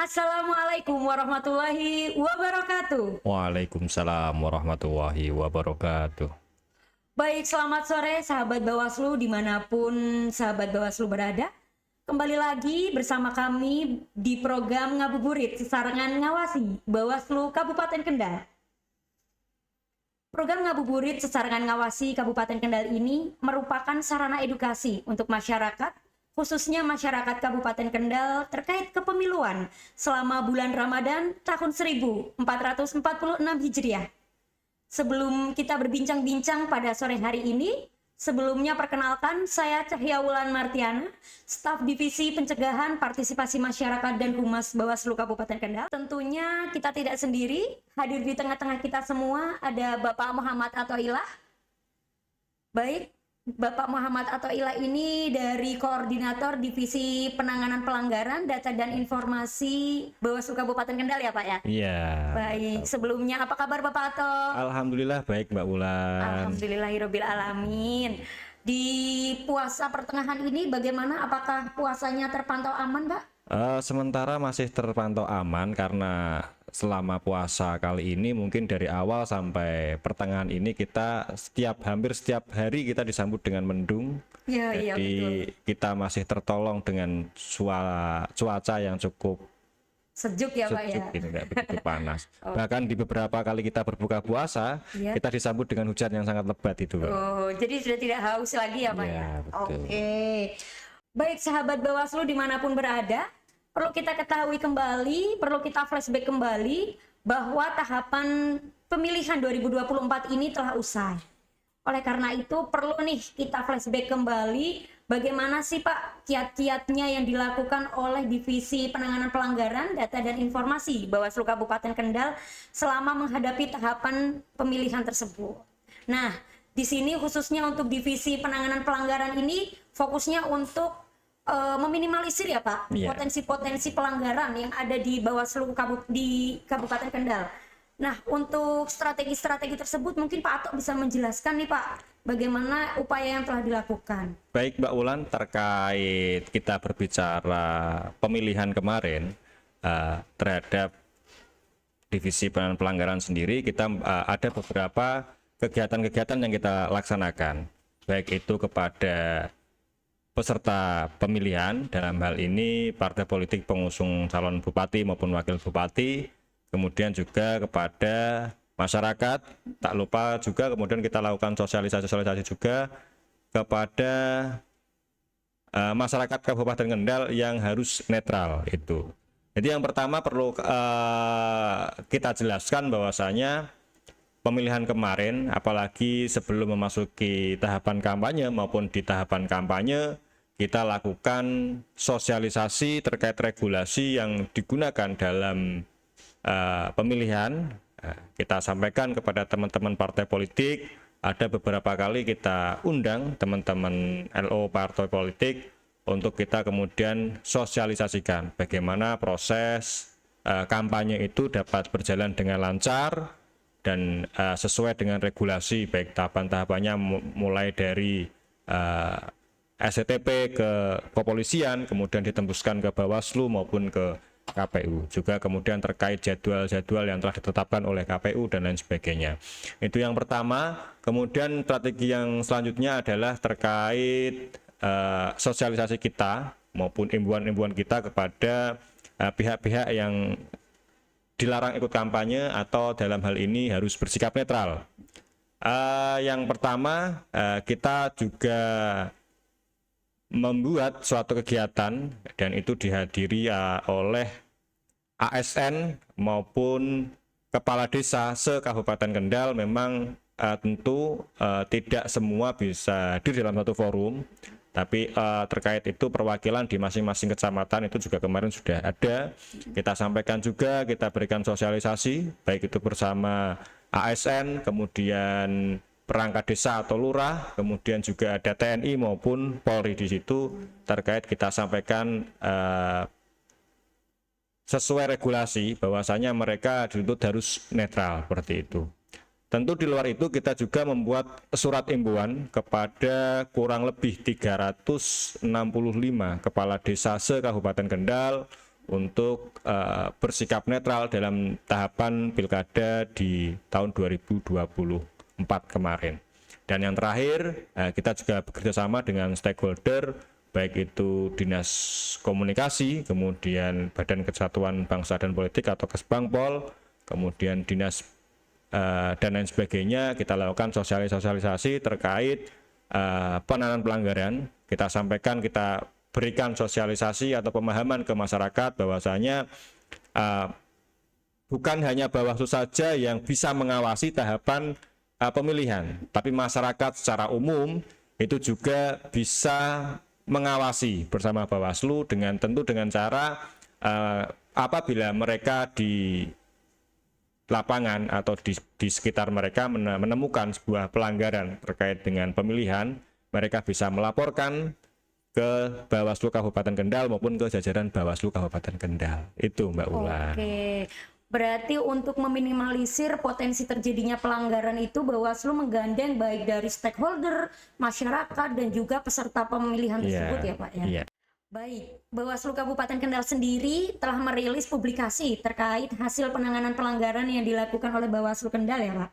Assalamualaikum warahmatullahi wabarakatuh. Waalaikumsalam warahmatullahi wabarakatuh. Baik, selamat sore sahabat Bawaslu dimanapun sahabat Bawaslu berada. Kembali lagi bersama kami di program Ngabuburit Sesarengan Ngawasi Bawaslu Kabupaten Kendal. Program Ngabuburit Sesarengan Ngawasi Kabupaten Kendal ini merupakan sarana edukasi untuk masyarakat, khususnya masyarakat Kabupaten Kendal terkait kepemiluan selama bulan Ramadan tahun 1446 Hijriah. Sebelum kita berbincang-bincang pada sore hari ini, sebelumnya perkenalkan saya Cahya Wulan Martiana, staf Divisi Pencegahan Partisipasi Masyarakat dan Humas Bawaslu Kabupaten Kendal. Tentunya kita tidak sendiri, hadir di tengah-tengah kita semua ada Bapak Muhammad Athoillah. Baik, Bapak Muhammad Athoillah ini dari Koordinator Divisi Penanganan Pelanggaran Data dan Informasi Bawaslu Kabupaten Kendal ya Pak ya? Iya. Baik, sebelumnya apa kabar Bapak Atho? Alhamdulillah baik Mbak Wulan. Alhamdulillahirabbil alamin. Di puasa pertengahan ini bagaimana? Apakah puasanya terpantau aman, Pak? Sementara masih terpantau aman karena selama puasa kali ini mungkin dari awal sampai pertengahan ini kita hampir setiap hari kita disambut dengan mendung. Iya, Jadi betul. kita masih tertolong dengan cuaca yang cukup Sejuk ya, Pak ya? sejuk, gitu, nggak begitu panas. Oke. Bahkan di beberapa kali kita berbuka puasa, Iya. kita disambut dengan hujan yang sangat lebat itu, Pak. Oh, jadi sudah tidak haus lagi ya, Pak Iya, ya? betul. Oke. Baik, sahabat Bawaslu dimanapun berada, perlu kita ketahui kembali, perlu kita flashback kembali bahwa tahapan pemilihan 2024 ini telah usai. Oleh karena itu perlu nih kita flashback kembali bagaimana sih Pak kiat-kiatnya yang dilakukan oleh Divisi Penanganan Pelanggaran Data dan Informasi Bawaslu Kabupaten Kendal selama menghadapi tahapan pemilihan tersebut. Nah, di sini khususnya untuk Divisi Penanganan Pelanggaran ini fokusnya untuk meminimalisir ya Pak Iya. potensi-potensi pelanggaran yang ada di Bawaslu di Kabupaten Kendal. Nah, untuk strategi-strategi tersebut mungkin Pak Atok bisa menjelaskan nih Pak, bagaimana upaya yang telah dilakukan. Baik Mbak Wulan, terkait kita berbicara pemilihan kemarin terhadap Divisi Penanganan Pelanggaran sendiri, kita ada beberapa kegiatan-kegiatan yang kita laksanakan, baik itu kepada peserta pemilihan, dalam hal ini partai politik pengusung calon bupati maupun wakil bupati, kemudian juga kepada masyarakat, tak lupa juga kemudian kita lakukan sosialisasi juga kepada masyarakat Kabupaten Kendal yang harus netral itu. Jadi yang pertama perlu kita jelaskan bahwasanya pemilihan kemarin, apalagi sebelum memasuki tahapan kampanye maupun di tahapan kampanye, kita lakukan sosialisasi terkait regulasi yang digunakan dalam pemilihan. Kita sampaikan kepada teman-teman partai politik, ada beberapa kali kita undang teman-teman LO partai politik untuk kita kemudian sosialisasikan bagaimana proses kampanye itu dapat berjalan dengan lancar dan sesuai dengan regulasi, baik tahapan-tahapannya mulai dari SCTP ke kepolisian, kemudian ditembuskan ke Bawaslu maupun ke KPU, juga kemudian terkait jadwal-jadwal yang telah ditetapkan oleh KPU dan lain sebagainya. Itu yang pertama. Kemudian strategi yang selanjutnya adalah terkait sosialisasi kita maupun imbuan-imbuan kita kepada pihak-pihak yang dilarang ikut kampanye atau dalam hal ini harus bersikap netral. Yang pertama, kita juga membuat suatu kegiatan dan itu dihadiri oleh ASN maupun kepala desa se-Kabupaten Kendal. Memang tentu tidak semua bisa hadir dalam satu forum, tapi terkait itu perwakilan di masing-masing kecamatan itu juga kemarin sudah ada. Kita sampaikan juga, kita berikan sosialisasi, baik itu bersama ASN, kemudian perangkat desa atau lurah, kemudian juga ada TNI maupun Polri di situ, terkait kita sampaikan sesuai regulasi bahwasanya mereka dituntut harus netral seperti itu. Tentu di luar itu kita juga membuat surat imbuan kepada kurang lebih 365 kepala desa se-Kabupaten Kendal untuk bersikap netral dalam tahapan pilkada di tahun 2024 kemarin. Dan yang terakhir, kita juga bekerja sama dengan stakeholder, baik itu Dinas Komunikasi, kemudian Badan Kesatuan Bangsa dan Politik atau Kesbangpol, kemudian Dinas dan lain sebagainya. Kita lakukan sosialisasi terkait penanganan pelanggaran. Kita sampaikan, kita berikan sosialisasi atau pemahaman ke masyarakat bahwasanya bukan hanya Bawaslu saja yang bisa mengawasi tahapan pemilihan, tapi masyarakat secara umum itu juga bisa mengawasi bersama Bawaslu tentu dengan cara apabila mereka di lapangan atau di sekitar mereka menemukan sebuah pelanggaran terkait dengan pemilihan, mereka bisa melaporkan ke Bawaslu Kabupaten Kendal maupun ke jajaran Bawaslu Kabupaten Kendal. Itu Mbak Ulan. Oke. Berarti untuk meminimalisir potensi terjadinya pelanggaran itu Bawaslu menggandeng baik dari stakeholder, masyarakat, dan juga peserta pemilihan tersebut ya Pak ya? Iya. Baik, Bawaslu Kabupaten Kendal sendiri telah merilis publikasi terkait hasil penanganan pelanggaran yang dilakukan oleh Bawaslu Kendal ya Pak?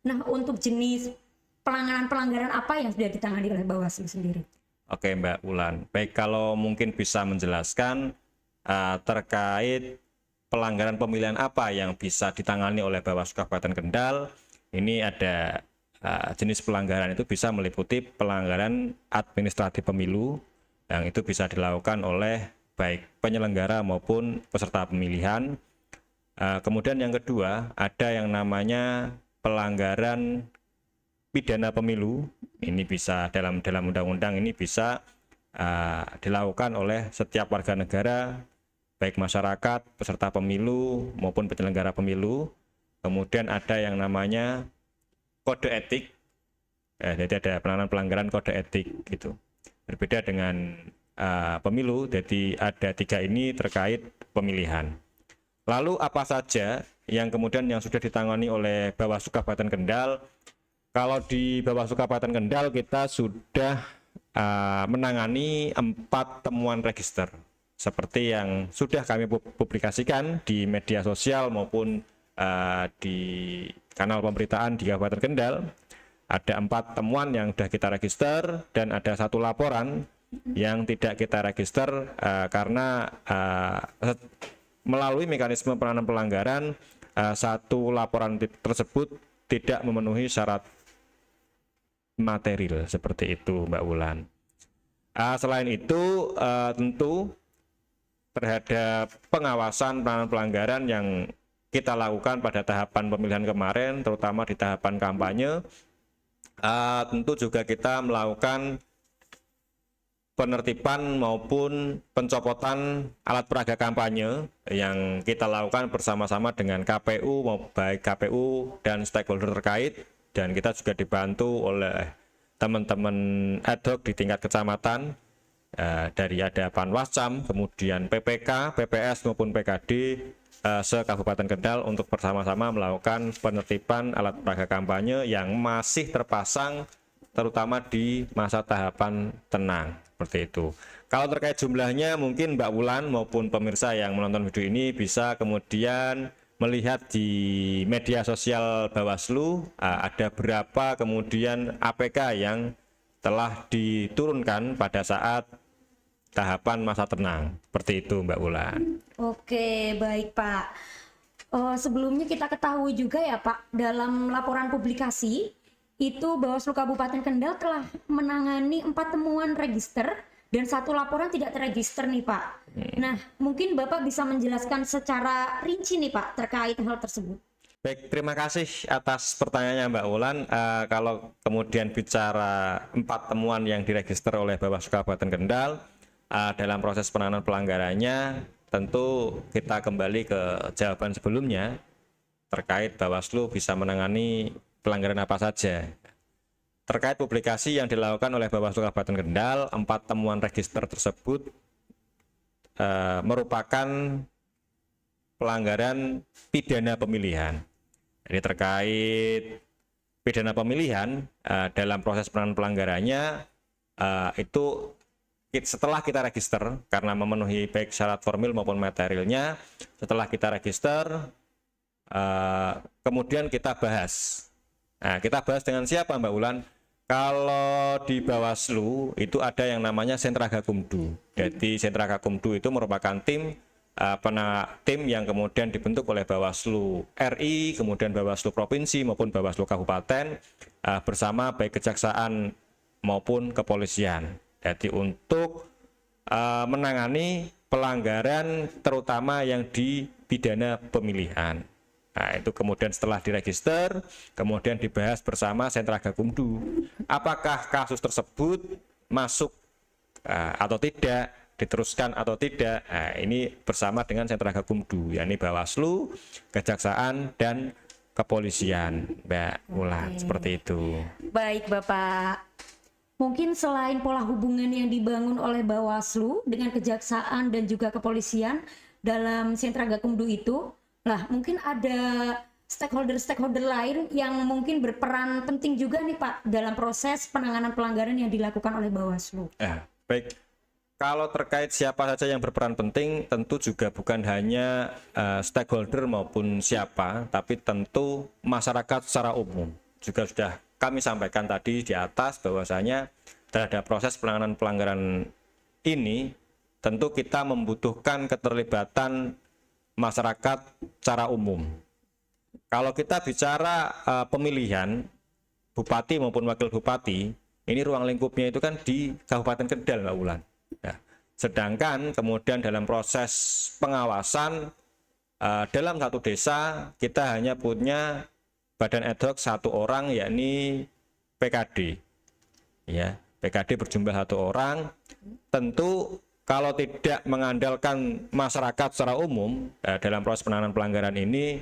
Nah, untuk jenis pelanggaran apa yang sudah ditangani oleh Bawaslu sendiri? Oke Mbak Ulan, baik, kalau mungkin bisa menjelaskan terkait pelanggaran pemilihan apa yang bisa ditangani oleh Bawaslu Kabupaten Kendal. Ini ada jenis pelanggaran itu bisa meliputi pelanggaran administratif pemilu yang itu bisa dilakukan oleh baik penyelenggara maupun peserta pemilihan. Kemudian yang kedua ada yang namanya pelanggaran pidana pemilu. Ini bisa dalam undang-undang ini bisa dilakukan oleh setiap warga negara, baik masyarakat, peserta pemilu maupun penyelenggara pemilu. Kemudian ada yang namanya kode etik, jadi ada penanganan pelanggaran kode etik gitu. Berbeda dengan pemilu, jadi ada 3 ini terkait pemilihan. Lalu apa saja yang kemudian yang sudah ditangani oleh Bawaslu Kabupaten Kendal? Kalau di Bawaslu Kabupaten Kendal kita sudah menangani 4 temuan register, seperti yang sudah kami publikasikan di media sosial maupun di kanal pemberitaan di Kabupaten Kendal. Ada 4 temuan yang sudah kita register dan ada 1 laporan yang tidak kita register karena melalui mekanisme penanganan pelanggaran 1 laporan tersebut tidak memenuhi syarat material, seperti itu Mbak Wulan. Selain itu tentu terhadap pengawasan penanganan pelanggaran yang kita lakukan pada tahapan pemilihan kemarin, terutama di tahapan kampanye, tentu juga kita melakukan penertiban maupun pencopotan alat peraga kampanye yang kita lakukan bersama-sama dengan KPU, baik KPU dan stakeholder terkait, dan kita juga dibantu oleh teman-teman ad hoc di tingkat kecamatan, dari ada Panwascam, kemudian PPK, PPS maupun PKD se-Kabupaten Kendal untuk bersama-sama melakukan penertiban alat peraga kampanye yang masih terpasang terutama di masa tahapan tenang, seperti itu. Kalau terkait jumlahnya mungkin Mbak Wulan maupun pemirsa yang menonton video ini bisa kemudian melihat di media sosial Bawaslu ada berapa kemudian APK yang telah diturunkan pada saat tahapan masa tenang, seperti itu Mbak Wulan. Oke, baik Pak. Sebelumnya kita ketahui juga ya Pak, dalam laporan publikasi itu Bawaslu Kabupaten Kendal telah menangani 4 temuan register dan 1 laporan tidak terregister nih Pak. Nah, mungkin Bapak bisa menjelaskan secara rinci nih Pak terkait hal tersebut. Baik, terima kasih atas pertanyaannya Mbak Wulan. Kalau kemudian bicara 4 temuan yang diregister oleh Bawaslu Kabupaten Kendal, dalam proses penanganan pelanggarannya, tentu kita kembali ke jawaban sebelumnya terkait Bawaslu bisa menangani pelanggaran apa saja. Terkait publikasi yang dilakukan oleh Bawaslu Kabupaten Kendal, 4 temuan register tersebut merupakan pelanggaran pidana pemilihan. Jadi terkait pidana pemilihan dalam proses penanganan pelanggarannya itu setelah kita register karena memenuhi baik syarat formil maupun materialnya, setelah kita register kemudian kita bahas. Nah, kita bahas dengan siapa Mbak Ulan? Kalau di Bawaslu itu ada yang namanya Sentra Gakumdu. Jadi Sentra Gakumdu itu merupakan tim yang kemudian dibentuk oleh Bawaslu RI, kemudian Bawaslu Provinsi maupun Bawaslu Kabupaten bersama baik kejaksaan maupun kepolisian. Jadi untuk menangani pelanggaran terutama yang di pidana pemilihan. Nah, itu kemudian setelah diregister, kemudian dibahas bersama Sentra Gakumdu. Apakah kasus tersebut masuk atau tidak, diteruskan atau tidak. Nah, ini bersama dengan Sentra Gakumdu, yakni Bawaslu, Kejaksaan, dan Kepolisian. Mbak Ulan, seperti itu. Baik Bapak. Mungkin selain pola hubungan yang dibangun oleh Bawaslu dengan Kejaksaan dan juga Kepolisian dalam Sentra Gakumdu itu, lah mungkin ada stakeholder lain yang mungkin berperan penting juga nih Pak dalam proses penanganan pelanggaran yang dilakukan oleh Bawaslu. Baik, kalau terkait siapa saja yang berperan penting, tentu juga bukan hanya stakeholder maupun siapa, tapi tentu masyarakat secara umum. Juga sudah kami sampaikan tadi di atas bahwasanya terhadap proses penanganan pelanggaran ini tentu kita membutuhkan keterlibatan masyarakat secara umum. Kalau kita bicara pemilihan bupati maupun wakil bupati, ini ruang lingkupnya itu kan di Kabupaten Kendal, Mbak Ulan. Ya. Sedangkan kemudian dalam proses pengawasan dalam satu desa kita hanya punya badan ad hoc satu orang, yakni PKD. Ya, PKD berjumlah satu orang. Tentu kalau tidak mengandalkan masyarakat secara umum dalam proses penanganan pelanggaran ini,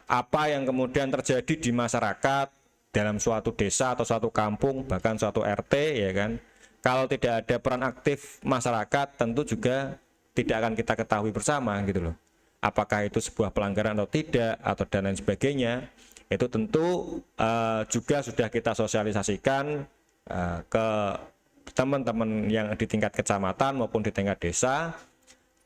apa yang kemudian terjadi di masyarakat dalam suatu desa atau suatu kampung, bahkan suatu RT, ya kan, kalau tidak ada peran aktif masyarakat, tentu juga tidak akan kita ketahui bersama, gitu loh. Apakah itu sebuah pelanggaran atau tidak, atau dan lain sebagainya, itu tentu juga sudah kita sosialisasikan ke teman-teman yang di tingkat kecamatan maupun di tingkat desa.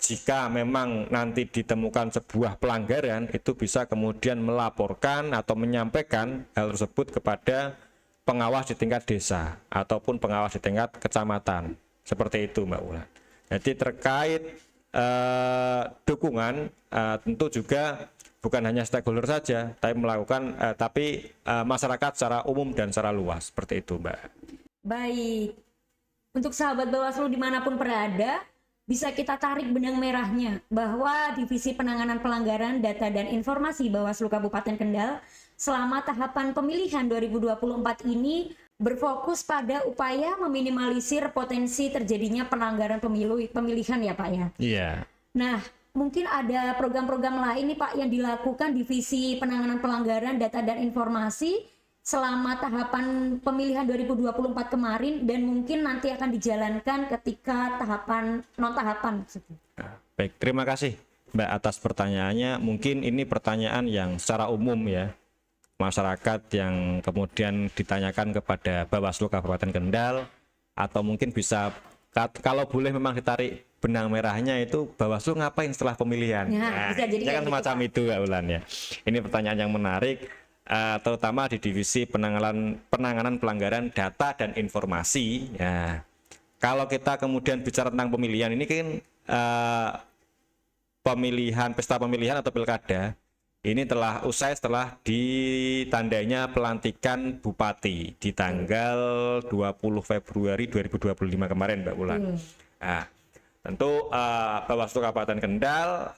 Jika memang nanti ditemukan sebuah pelanggaran, itu bisa kemudian melaporkan atau menyampaikan hal tersebut kepada pengawas di tingkat desa ataupun pengawas di tingkat kecamatan. Seperti itu Mbak Ulan. Jadi terkait dukungan tentu juga bukan hanya stakeholder saja, tapi masyarakat secara umum dan secara luas, seperti itu Mbak. Baik, untuk sahabat Bawaslu dimanapun berada, bisa kita tarik benang merahnya bahwa Divisi Penanganan Pelanggaran Data dan Informasi Bawaslu Kabupaten Kendal selama tahapan pemilihan 2024 ini berfokus pada upaya meminimalisir potensi terjadinya pelanggaran pemilihan ya Pak ya? Iya. Nah, mungkin ada program-program lain nih Pak yang dilakukan Divisi Penanganan Pelanggaran Data dan Informasi selama tahapan pemilihan 2024 kemarin dan mungkin nanti akan dijalankan ketika tahapan non-tahapan. Baik, terima kasih Mbak atas pertanyaannya. Mungkin ini pertanyaan yang secara umum ya, masyarakat yang kemudian ditanyakan kepada Bawaslu Kabupaten Kendal, atau mungkin bisa, kalau boleh memang ditarik benang merahnya itu, Bawaslu ngapain setelah pemilihan? Nah, bisa jadi kan semacam itu Mbak Ulan ya. Ini pertanyaan yang menarik, terutama di Divisi Penanganan Pelanggaran Data dan Informasi. Ya, kalau kita kemudian bicara tentang pemilihan, ini kan pesta pemilihan atau pilkada ini telah usai setelah ditandainya pelantikan bupati di tanggal 20 Februari 2025 kemarin Mbak Ulan. Nah, tentu Bawaslu Kabupaten Kendal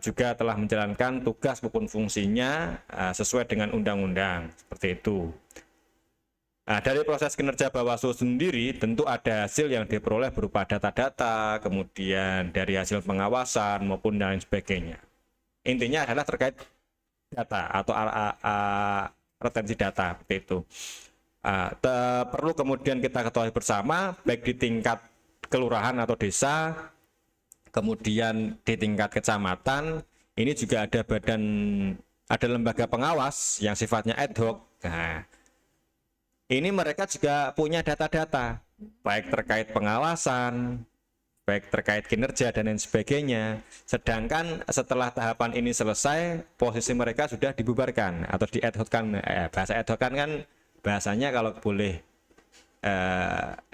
juga telah menjalankan tugas maupun fungsinya sesuai dengan undang-undang, seperti itu. Nah, dari proses kinerja Bawaslu sendiri tentu ada hasil yang diperoleh berupa data-data, kemudian dari hasil pengawasan maupun lain sebagainya. Intinya adalah terkait data atau retensi data, seperti itu. Perlu kemudian kita ketahui bersama, baik di tingkat kelurahan atau desa, kemudian di tingkat kecamatan, ini juga ada lembaga pengawas yang sifatnya ad hoc. Nah, ini mereka juga punya data-data baik terkait pengawasan, baik terkait kinerja dan lain sebagainya. Sedangkan setelah tahapan ini selesai, posisi mereka sudah dibubarkan atau di ad hoc-kan. Bahasa ad hoc kan bahasanya kalau boleh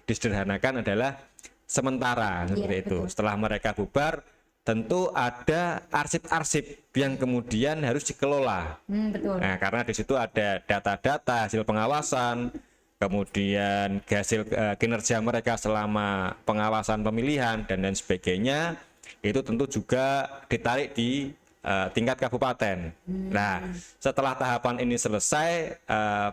disederhanakan adalah sementara seperti itu. betul. Setelah mereka bubar, tentu ada arsip-arsip yang kemudian harus dikelola. Betul. Nah, karena di situ ada data-data hasil pengawasan, kemudian hasil kinerja mereka selama pengawasan pemilihan dan lain sebagainya, itu tentu juga ditarik di tingkat kabupaten. Nah, setelah tahapan ini selesai,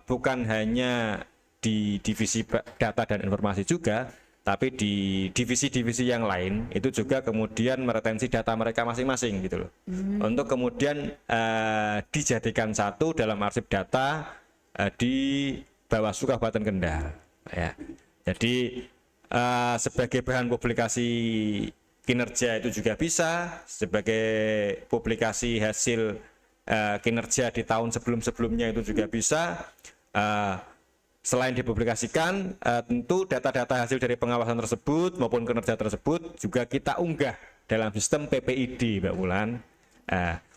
bukan hanya di divisi data dan informasi juga, tapi di divisi-divisi yang lain itu juga kemudian meretensi data mereka masing-masing gitu loh. Untuk kemudian dijadikan satu dalam arsip data di Bawaslu Kabupaten Kendal ya. Jadi sebagai bahan publikasi kinerja itu juga bisa, sebagai publikasi hasil kinerja di tahun sebelum-sebelumnya itu juga bisa. Selain dipublikasikan, tentu data-data hasil dari pengawasan tersebut maupun kinerja tersebut juga kita unggah dalam sistem PPID, Mbak Wulan,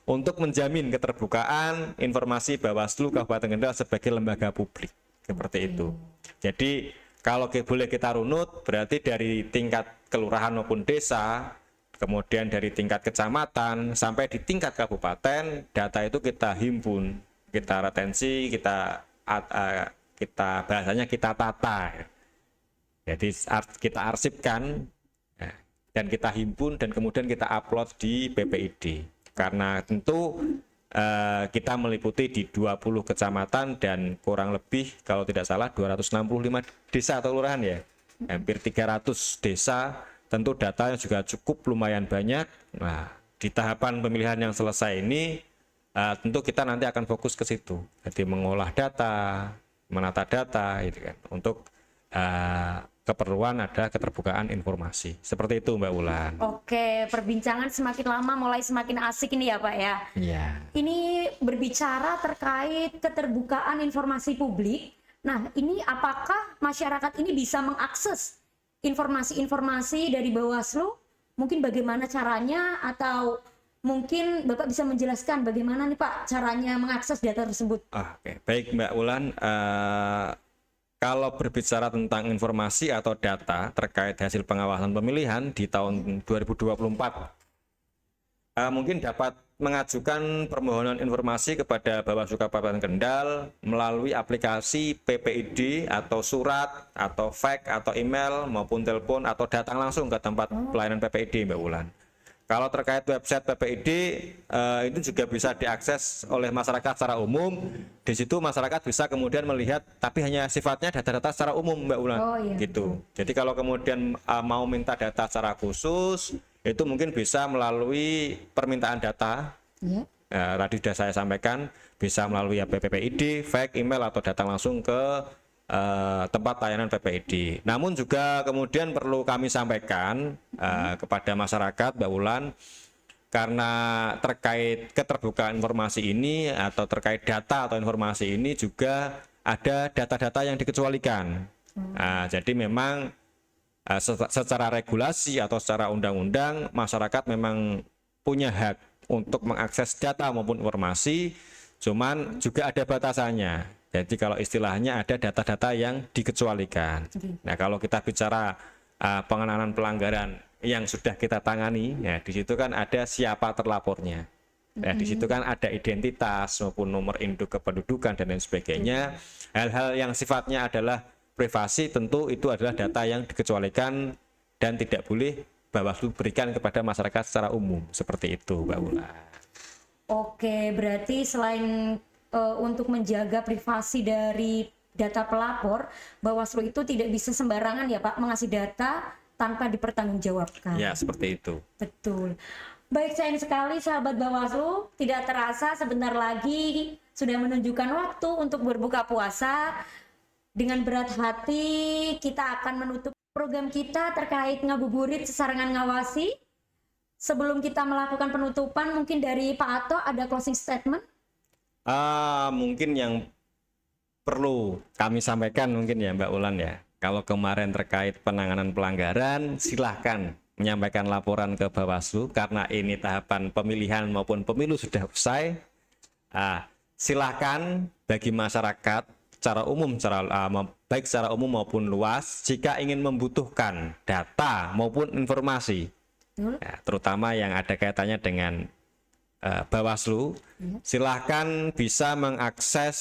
untuk menjamin keterbukaan informasi Bawaslu Kabupaten Kendal sebagai lembaga publik, seperti itu. Jadi kalau boleh kita runut, berarti dari tingkat kelurahan maupun desa, kemudian dari tingkat kecamatan sampai di tingkat kabupaten, data itu kita himpun, kita retensi, kita bahasanya kita tata, jadi kita arsipkan dan kita himpun dan kemudian kita upload di PPID, karena tentu kita meliputi di 20 kecamatan dan kurang lebih kalau tidak salah 265 desa atau kelurahan ya, hampir 300 desa, tentu datanya juga cukup lumayan banyak. Nah, di tahapan pemilihan yang selesai ini tentu kita nanti akan fokus ke situ, jadi mengolah data, menata data gitu kan, untuk keperluan ada keterbukaan informasi. Seperti itu Mbak Wulan. Oke, perbincangan semakin lama mulai semakin asik ini ya Pak ya. Iya. Ini berbicara terkait keterbukaan informasi publik. Nah, ini apakah masyarakat ini bisa mengakses informasi-informasi dari Bawaslu? Mungkin bagaimana caranya, atau mungkin Bapak bisa menjelaskan bagaimana nih Pak caranya mengakses data tersebut? Oke, baik Mbak Wulan. Kalau berbicara tentang informasi atau data terkait hasil pengawasan pemilihan di tahun 2024, mungkin dapat mengajukan permohonan informasi kepada Bawaslu Kabupaten Kendal melalui aplikasi PPID atau surat atau fax atau email maupun telepon atau datang langsung ke tempat pelayanan PPID Mbak Wulan. Kalau terkait website PPID itu juga bisa diakses oleh masyarakat secara umum. Di situ masyarakat bisa kemudian melihat, tapi hanya sifatnya data-data secara umum Mbak Wulan, gitu. Jadi kalau kemudian mau minta data secara khusus, itu mungkin bisa melalui permintaan data. Tadi sudah saya sampaikan, bisa melalui PPID, fax, email atau datang langsung ke tempat layanan PPID. Namun juga kemudian perlu kami sampaikan kepada masyarakat Mbak Wulan, karena terkait keterbukaan informasi ini atau terkait data atau informasi ini juga ada data-data yang dikecualikan. Jadi memang secara regulasi atau secara undang-undang masyarakat memang punya hak untuk mengakses data maupun informasi, cuman juga ada batasannya. Jadi kalau istilahnya ada data-data yang dikecualikan. Nah, kalau kita bicara pengenaan pelanggaran yang sudah kita tangani, ya di situ kan ada siapa terlapornya. Nah, di situ kan ada identitas maupun nomor induk kependudukan dan lain sebagainya. Hal-hal yang sifatnya adalah privasi tentu itu adalah data yang dikecualikan dan tidak boleh Bawaslu berikan kepada masyarakat secara umum. Seperti itu, Mbak Wulan. Oke, berarti selain untuk menjaga privasi dari data pelapor, Bawaslu itu tidak bisa sembarangan ya Pak mengasih data tanpa dipertanggungjawabkan. Ya, seperti itu. Betul. Baik, sayang sekali sahabat Bawaslu, tidak terasa sebentar lagi sudah menunjukkan waktu untuk berbuka puasa. Dengan berat hati kita akan menutup program kita terkait ngabuburit sesarengan ngawasi. Sebelum kita melakukan penutupan, mungkin dari Pak Ato ada closing statement? Mungkin yang perlu kami sampaikan mungkin ya Mbak Wulan ya, Kalau kemarin terkait penanganan pelanggaran, silahkan menyampaikan laporan ke Bawaslu karena ini tahapan pemilihan maupun pemilu sudah usai. Silahkan bagi masyarakat secara umum, baik secara umum maupun luas, jika ingin membutuhkan data maupun informasi, ya, terutama yang ada kaitannya dengan Bawaslu, silahkan bisa mengakses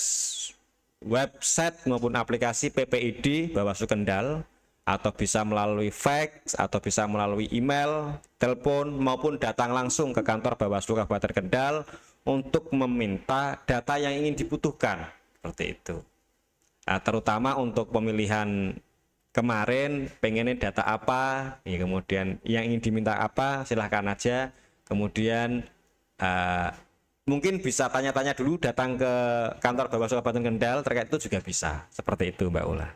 website maupun aplikasi PPID Bawaslu Kendal, atau bisa melalui fax, atau bisa melalui email, telepon, maupun datang langsung ke kantor Bawaslu Kabupaten Kendal untuk meminta data yang ingin dibutuhkan, seperti itu. Terutama untuk pemilihan kemarin, pengennya data apa, ya, kemudian yang ingin diminta apa, silahkan aja. Kemudian mungkin bisa tanya-tanya dulu, datang ke kantor Bawaslu Kabupaten Kendal terkait itu juga bisa. Seperti itu, Mbak Ula.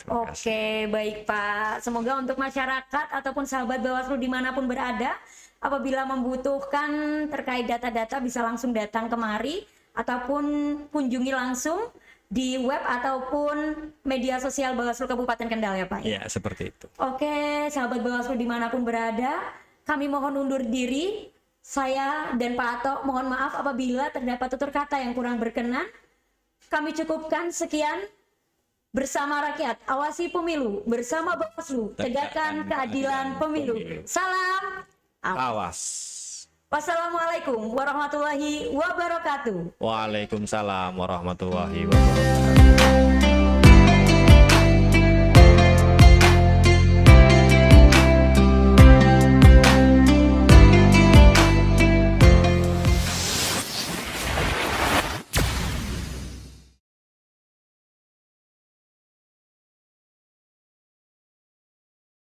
Oke, baik Pak. Semoga untuk masyarakat ataupun sahabat Bawaslu dimanapun berada, apabila membutuhkan terkait data-data bisa langsung datang kemari ataupun kunjungi langsung di web ataupun media sosial Bawaslu Kabupaten Kendal ya Pak? Ya, seperti itu. Oke, sahabat Bawaslu dimanapun berada, kami mohon undur diri. Saya dan Pak Ato mohon maaf apabila terdapat tutur kata yang kurang berkenan. Kami cukupkan sekian. Bersama rakyat, awasi pemilu. Bersama Bawaslu, tegakkan keadilan pemilu. Salam Awas. Wassalamualaikum warahmatullahi wabarakatuh. Waalaikumsalam warahmatullahi wabarakatuh.